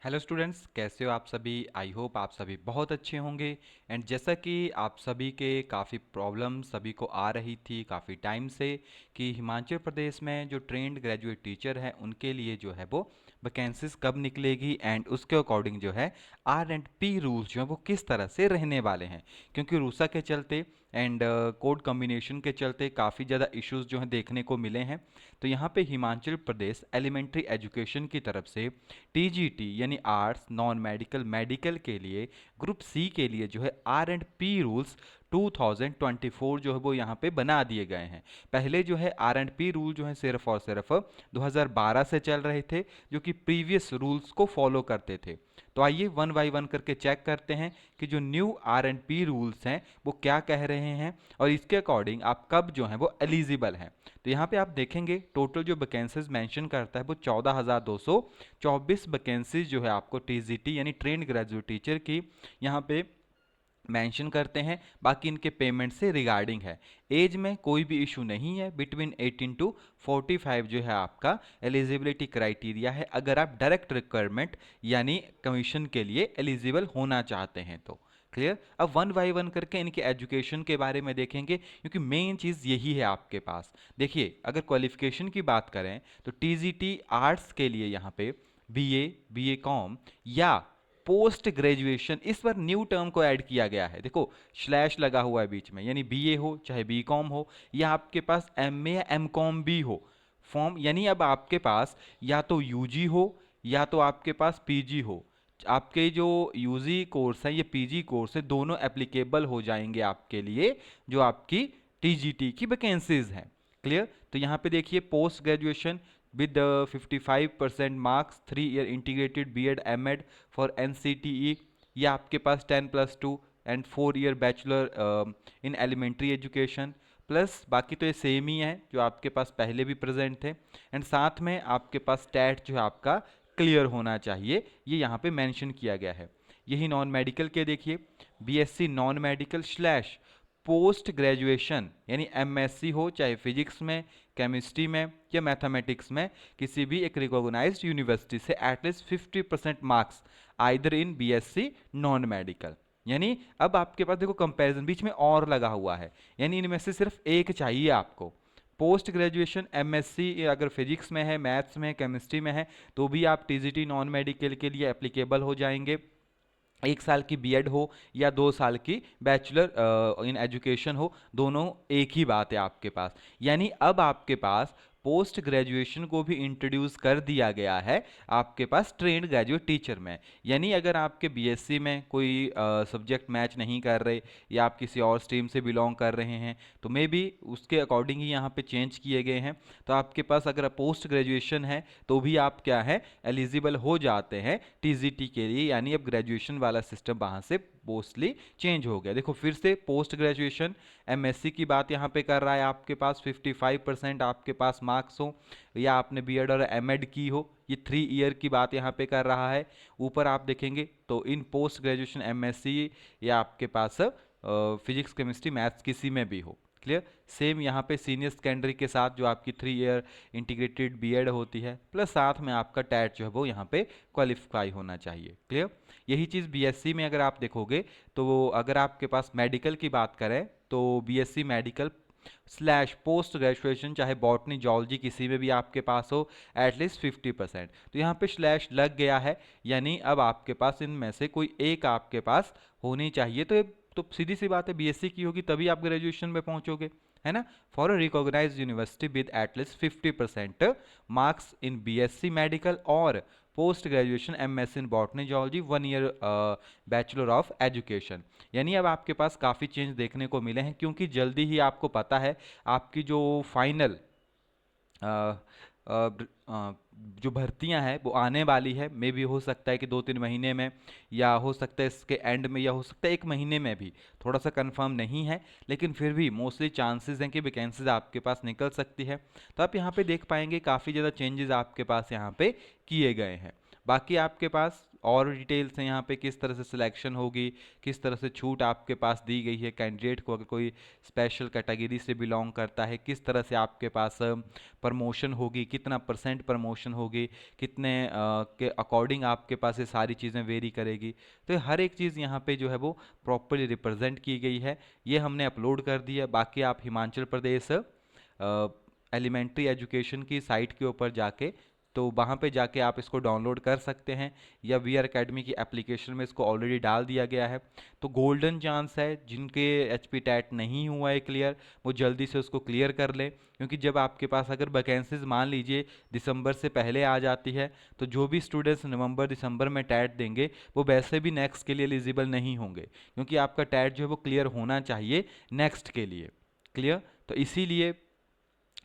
Hello students, कैसे हो आप सभी। आई होप आप सभी बहुत अच्छे होंगे। एंड जैसा कि आप सभी के काफ़ी प्रॉब्लम सभी को आ रही थी काफ़ी टाइम से कि हिमाचल प्रदेश में जो ट्रेंड ग्रेजुएट टीचर हैं उनके लिए जो है वो वैकेंसीज कब निकलेगी एंड उसके अकॉर्डिंग जो है आर एंड पी रूल्स जो हैं वो किस तरह से रहने वाले हैं। क्योंकि रूसा के चलते एंड कोड कॉम्बिनेशन के चलते काफ़ी ज़्यादा इश्यूज जो हैं देखने को मिले हैं। तो यहाँ पे हिमाचल प्रदेश एलिमेंट्री एजुकेशन की तरफ से टीजीटी यानी आर्ट्स नॉन मेडिकल मेडिकल के लिए ग्रुप सी के लिए जो है आर एंड पी रूल्स 2024 जो है वो यहाँ पे बना दिए गए हैं। पहले जो है आर एंड पी रूल जो है सिर्फ और सिर्फ 2012 से चल रहे थे, जो कि प्रीवियस रूल्स को फॉलो करते थे। तो आइए वन बाई वन करके चेक करते हैं कि जो new R and P rules हैं वो क्या कह रहे हैं और इसके अकॉर्डिंग आप कब जो है वो एलिजिबल हैं। तो यहाँ पे आप देखेंगे टोटल जो वैकेंसीज मेंशन करता है वो 14,224 वैकेंसीज जो है आपको टीजीटी यानी ट्रेंड ग्रेजुएट टीचर की यहाँ पे मेंशन करते हैं। बाकी इनके पेमेंट से रिगार्डिंग है। एज में कोई भी इशू नहीं है, बिटवीन 18 टू 45 जो है आपका एलिजिबिलिटी क्राइटेरिया है, अगर आप डायरेक्ट रिक्वायरमेंट यानी कमीशन के लिए एलिजिबल होना चाहते हैं तो। क्लियर। अब वन बाई वन करके इनके एजुकेशन के बारे में देखेंगे, क्योंकि मेन चीज़ यही है आपके पास। देखिए अगर क्वालिफिकेशन की बात करें तो टीजीटी आर्ट्स के लिए यहाँ पे बीए, बीए कॉम या पोस्ट ग्रेजुएशन, इस बार न्यू टर्म को ऐड किया गया है। देखो स्लैश लगा हुआ है बीच में, यानी बीए हो चाहे बी कॉम हो या आपके पास एमए या एम कॉम भी हो फॉर्म, यानी अब आपके पास या तो यूजी हो या तो आपके पास पीजी हो। आपके जो यूजी कोर्स है ये पीजी कोर्स है, दोनों एप्लीकेबल हो जाएंगे आपके लिए जो आपकी टीजीटी की वैकेंसीज हैं। क्लियर। तो यहाँ पे देखिए post graduation with 55% marks 3 year integrated B Ed M Ed for N C T E, या आपके पास 10+2 and 4 year bachelor in elementary education plus. बाकी तो ये सेम ही है जो आपके पास पहले भी प्रेजेंट थे। एंड साथ में आपके पास टैट जो है आपका क्लियर होना चाहिए, ये यहाँ पे मेंशन किया गया है। यही नॉन मेडिकल के देखिए BSc non medical slash post graduation यानी एमएससी हो चाहे फिजिक्स में, केमिस्ट्री में या मैथमेटिक्स में, किसी भी एक रिकॉग्नाइज्ड यूनिवर्सिटी से at least 50% marks either in BSc non medical. यानी अब आपके पास देखो कंपैरिजन बीच में और लगा हुआ है, यानी इनमें से सिर्फ एक चाहिए आपको। पोस्ट ग्रेजुएशन एमएससी अगर फिजिक्स में है, मैथ्स में, केमिस्ट्री में है तो भी आप टीजीटी नॉन मेडिकल के लिए एप्लीकेबल हो जाएंगे। 1 साल की बीएड हो या 2 साल की बैचलर इन एजुकेशन हो, दोनों एक ही बात है आपके पास। यानी अब आपके पास पोस्ट ग्रेजुएशन को भी इंट्रोड्यूस कर दिया गया है आपके पास ट्रेंड ग्रेजुएट टीचर में। यानी अगर आपके बीएससी में कोई सब्जेक्ट मैच नहीं कर रहे या आप किसी और स्ट्रीम से बिलोंग कर रहे हैं तो मे बी उसके अकॉर्डिंग ही यहाँ पे चेंज किए गए हैं। तो आपके पास अगर पोस्ट ग्रेजुएशन है तो भी आप क्या है एलिजिबल हो जाते हैं टीजीटी के लिए, यानी अब ग्रेजुएशन वाला सिस्टम वहाँ से मोस्टली चेंज हो गया। देखो फिर से पोस्ट ग्रेजुएशन एमएससी की बात यहाँ पे कर रहा है, आपके पास 55% आपके पास मार्क्स हो या आपने बीएड और एमएड की हो, ये 3 ईयर की बात यहाँ पे कर रहा है। ऊपर आप देखेंगे तो इन पोस्ट ग्रेजुएशन एमएससी या आपके पास फिजिक्स केमिस्ट्री मैथ्स किसी में भी हो। क्लियर। सेम यहाँ पे सीनियर सेकेंडरी के साथ जो आपकी 3 ईयर इंटीग्रेटेड बीएड होती है प्लस साथ में आपका टैट जो है वो यहाँ पे क्वालिफाई होना चाहिए। क्लियर। यही चीज़ बीएससी में अगर आप देखोगे तो अगर आपके पास मेडिकल की बात करें तो BSc medical slash post graduation चाहे बॉटनी जॉलजी किसी में भी आपके पास हो एटलीस्ट 50%, तो यहाँ पे स्लैश लग गया है। यानी अब आपके पास इनमें से कोई एक आपके पास होनी चाहिए। तो सीधी सी बात है बीएससी की होगी तभी आप ग्रेजुएशन में पहुंचोगे, है ना। For a recognised university with at least 50% marks in BSc medical और post graduation MSc in botany zoology 1 year bachelor of education. यानी अब आपके पास काफ़ी चेंज देखने को मिले हैं, क्योंकि जल्दी ही आपको पता है आपकी जो फाइनल जो भर्तियां हैं वो आने वाली है। मे भी हो सकता है कि 2-3 महीने में, या हो सकता है इसके एंड में, या हो सकता है 1 महीने में भी, थोड़ा सा कंफर्म नहीं है लेकिन फिर भी मोस्टली चांसेस हैं कि वैकेंसीज आपके पास निकल सकती है। तो आप यहाँ पे देख पाएंगे काफ़ी ज़्यादा चेंजेस आपके पास यहाँ पे किए गए हैं। बाकी आपके पास और डिटेल्स हैं यहाँ पे, किस तरह से सिलेक्शन होगी, किस तरह से छूट आपके पास दी गई है कैंडिडेट को अगर कोई स्पेशल कैटेगरी से बिलोंग करता है, किस तरह से आपके पास प्रमोशन होगी, कितना परसेंट प्रमोशन होगी, कितने के अकॉर्डिंग आपके पास ये सारी चीज़ें वेरी करेगी। तो हर एक चीज़ यहाँ पे जो है वो प्रॉपरली रिप्रेजेंट की गई है, ये हमने अपलोड कर दी है। बाकी आप हिमाचल प्रदेश एलिमेंट्री एजुकेशन की साइट के ऊपर जाके, तो वहाँ पे जाके आप इसको डाउनलोड कर सकते हैं, या वी आर अकेडमी की एप्लीकेशन में इसको ऑलरेडी डाल दिया गया है। तो गोल्डन चांस है, जिनके एच पी टैट नहीं हुआ है क्लियर, वो जल्दी से उसको क्लियर कर लें, क्योंकि जब आपके पास अगर वैकेंसीज मान लीजिए दिसंबर से पहले आ जाती है, तो जो भी स्टूडेंट्स नवंबर दिसंबर में टैट देंगे वो वैसे भी नेक्स्ट के लिए एलिजिबल नहीं होंगे, क्योंकि आपका टैट जो है वो क्लियर होना चाहिए नेक्स्ट के लिए। क्लियर? तो इसीलिए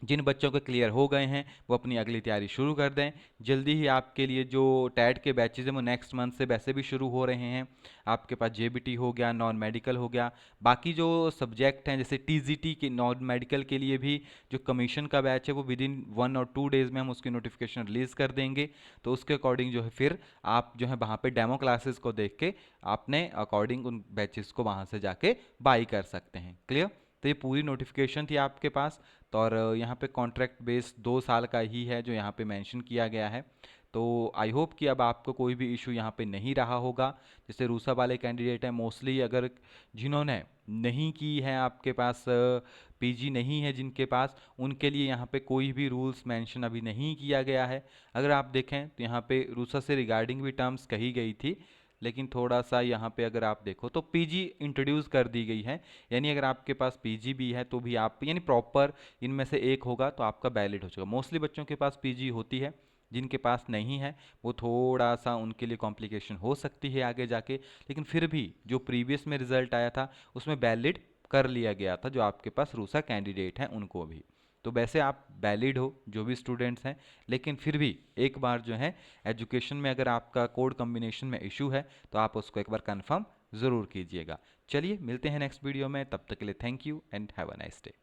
जिन बच्चों के क्लियर हो गए हैं वो अपनी अगली तैयारी शुरू कर दें। जल्दी ही आपके लिए जो टैट के बैचेज हैं वो नेक्स्ट मंथ से वैसे भी शुरू हो रहे हैं। आपके पास जेबीटी हो गया, नॉन मेडिकल हो गया, बाकी जो सब्जेक्ट हैं जैसे टीजीटी के नॉन मेडिकल के लिए भी जो कमीशन का बैच है वो विद इन 1 और 2 डेज़ में हम उसकी नोटिफिकेशन रिलीज़ कर देंगे। तो उसके अकॉर्डिंग जो है फिर आप जो है वहाँ पे डेमो क्लासेस को देख के अपने अकॉर्डिंग उन बैचेस को वहाँ से जाके बाई कर सकते हैं। क्लियर? तो ये पूरी नोटिफिकेशन थी आपके पास। तो और यहाँ पे कॉन्ट्रैक्ट बेस 2 साल का ही है जो यहाँ पे मेंशन किया गया है। तो आई होप कि अब आपको कोई भी इशू यहाँ पे नहीं रहा होगा। जैसे रूसा वाले कैंडिडेट हैं मोस्टली, अगर जिन्होंने नहीं की है आपके पास पीजी नहीं है जिनके पास, उनके लिए यहाँ पे कोई भी रूल्स मेंशन अभी नहीं किया गया है। अगर आप देखें तो यहाँ पे रूसा से रिगार्डिंग भी टर्म्स कही गई थी, लेकिन थोड़ा सा यहाँ पे अगर आप देखो तो पीजी इंट्रोड्यूस कर दी गई है, यानी अगर आपके पास पीजी भी है तो भी आप यानी प्रॉपर इनमें से एक होगा तो आपका वैलिड हो जाएगा। मोस्टली बच्चों के पास पीजी होती है, जिनके पास नहीं है वो थोड़ा सा उनके लिए कॉम्प्लिकेशन हो सकती है आगे जाके, लेकिन फिर भी जो प्रीवियस में रिजल्ट आया था उसमें वैलिड कर लिया गया था जो आपके पास रूसा कैंडिडेट हैं उनको भी। तो वैसे आप वैलिड हो जो भी स्टूडेंट्स हैं, लेकिन फिर भी एक बार जो है एजुकेशन में अगर आपका कोड कॉम्बिनेशन में इशू है तो आप उसको एक बार कंफर्म ज़रूर कीजिएगा। चलिए मिलते हैं नेक्स्ट वीडियो में, तब तक के लिए thank you and have a nice day.